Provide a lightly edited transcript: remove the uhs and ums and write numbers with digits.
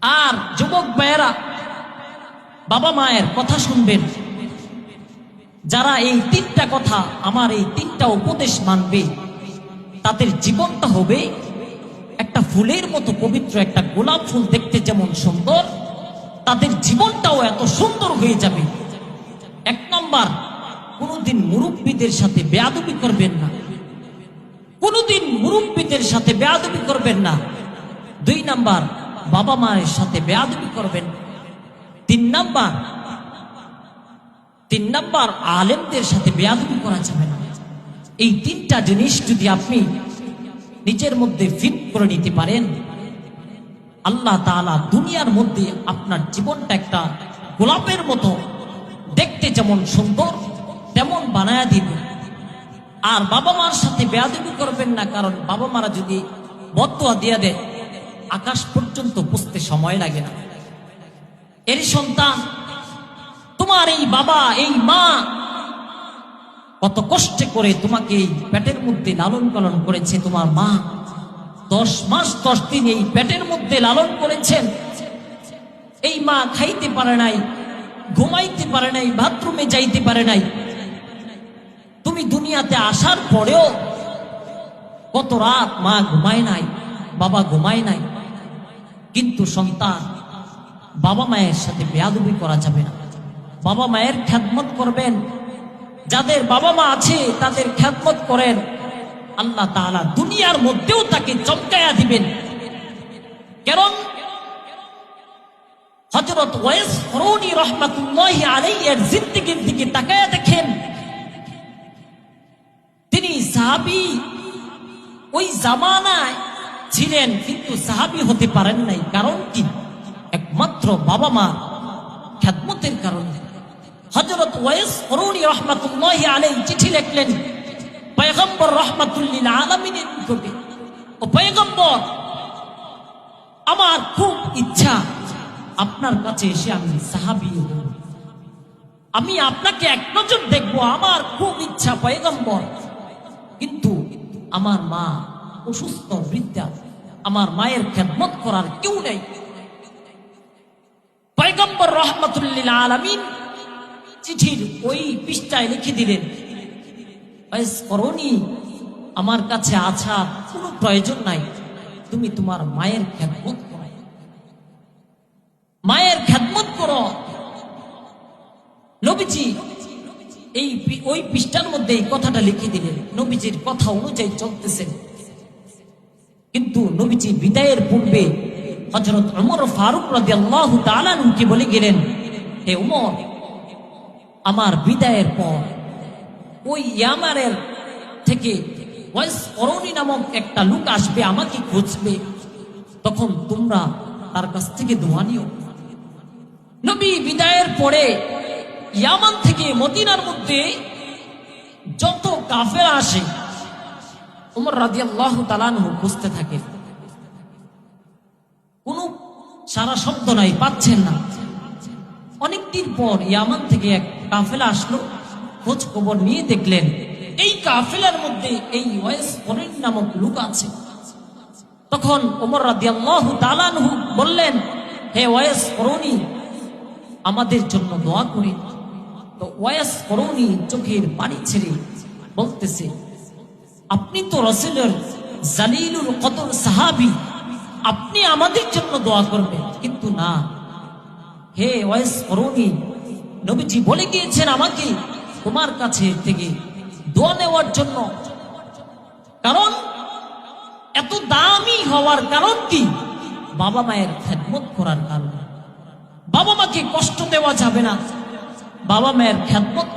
আর যুবক ভাইয়েরা, বাবা মায়ের কথা শুনবেন। যারা এই তিনটা কথা, আমার এই তিনটা উপদেশ মানবে, তাদের জীবনটা হবে একটা ফুলের মতো পবিত্র। একটা গোলাপ ফুল দেখতে যেমন সুন্দর, তাদের জীবনটাও এত সুন্দর হয়ে যাবে। এক নম্বর, কোনোদিন মুরব্বীদের সাথে বেয়াদবি করবেন না। কোনোদিন মুরব্বীদের সাথে বেয়াদবি করবেন না। দুই নাম্বার, বাবা মায়ের সাথে বেয়াদবি করবেন। তিন নাম্বার, আলেমদের সাথে বেয়াদবি করা যাবে না। এই তিনটা জিনিস যদি আপনি নিজের মধ্যে ফিট করে নিতে পারেন, আল্লাহ তাআলা দুনিয়ার মধ্যে আপনার জীবনটা একটা গোলাপের মতো দেখতে যেমন সুন্দর তেমন বানায়া দিবেন। আর বাবা মার সাথে বেয়াদবি করবেন না, কারণ বাবা মারা যদি বদদুয়া দিয়ে দেয়, আকাশ পর্যন্ত পৌঁছতে সময় লাগে না। এর সন্তান, তোমার এই বাবা এই মা কত কষ্ট করে তোমাকে এই পেটের মধ্যে লালন পালন করেছে। তোমার মা 10 মাস 10 দিন এই পেটের মধ্যে লালন করেছেন। এই মা খাইতে পারে নাই, ঘুমাইতে পারে নাই, বাথরুমে যাইতে পারে নাই। তুমি দুনিয়াতে আসার পরেও কত রাত মা ঘুমায় নাই, বাবা ঘুমায় নাই। কিন্তু সন্তান, বাবা মায়ের সাথে বেয়াদবি করা যাবে না। বাবা মায়ের খেদমত করবেন। যাদের বাবা মা আছে তাদের খেদমত করেন, আল্লাহ তাআলা দুনিয়ার মধ্যেও তাকে চমকায়া দিবেন। কারণ হযরত ওয়াইস করুনি রাহমাতুল্লাহি আলাইহি এর জিন্দেগির দিকে তাকায়া দেখেন। তিনি সাহাবী ওই জামানায় ছিলেন, কিন্তু সাহাবী হতে পারেন নাই। কারণ কি? একমাত্র বাবা মা খেদমতের কারণে। হযরত ওয়াইস করুনি রাহমাতুল্লাহি আলাইহি চিঠি লিখলেন পয়গম্বর রাহমাতুল লিল আলামিনের নিকটে, ও পয়গম্বর, আমার খুব ইচ্ছা আপনার কাছে এসে আমি সাহাবী হব, আমি আপনাকে এক নজর দেখবো, আমার খুব ইচ্ছা পয়গম্বর। কিন্তু আমার মা অসুস্থ বৃদ্ধা, আমার মায়ের খেদমত করার কেউ নেই। পয়গম্বর রাহমাতুল লিল আলামিন চিঠির ওই পৃষ্ঠায় লিখে দিলেন, ওয়াইস করুনি, আমার কাছে আসার কোনো প্রয়োজন নাই, তুমি তোমার মায়ের খেদমত করো, মায়ের খেদমত করো। নবীজি এই ওই পৃষ্ঠার মধ্যে এই কথাটা লিখে দিলেন। নবীজির কথা অনুযায়ী চলতেছেন। কিন্তু নবীজি বিদায়ের পূর্বে হযরত ওমর ফারুক রাদিয়াল্লাহু তাআলা আনহুকে বলে গেলেন, হে ওমর, আমার বিদায়ের পর ওই ইয়ামারের থেকে ওয়াইস করুনি নামক একটা লোক আসবে, আমাকে খুঁজবে, তখন তোমরা তার কাছ থেকে দোয়া নিও। নবী বিদায়ের পরে ইয়ামান থেকে মদিনার মধ্যে যত কাফের আসে, ওমর রাদিয়াল্লাহু তাআলা আনহু খুঁজতে থাকে। কোনো সারা শব্দ নাই, পাচ্ছেন না। অনেকদিন পর ইয়ামান থেকে এক কাফেলা আসলো। খোঁজ খবর নিয়ে দেখলেন এই কাফেলার মধ্যে এই ওয়াইস করুনি নামক লোক আছে। তখন ওমর রাদিয়াল্লাহু তাআলা আনহু বললেন, হে ওয়াইস করুনি, আমাদের জন্য দোয়া করি। তো ওয়াইস করুনি চোখের পানি ছেড়ে বলতেছে, আপনি তো রাসূলের জালিলুল কদর সাহাবী, আপনি আমাদের জন্য দোয়া করবেন। কিন্তু না, হে ওয়াইস করুনি, নবীজি বলে গিয়েছেন আমাকে তোমার কাছে থেকে দোয়া নেওয়ার জন্য। কারণ এত দামি হওয়ার কারণ কি? বাবা মায়ের খেদমত করার কারণে। বাবা মাকে কষ্ট দেওয়া যাবে না, বাবা মায়ের খেদমত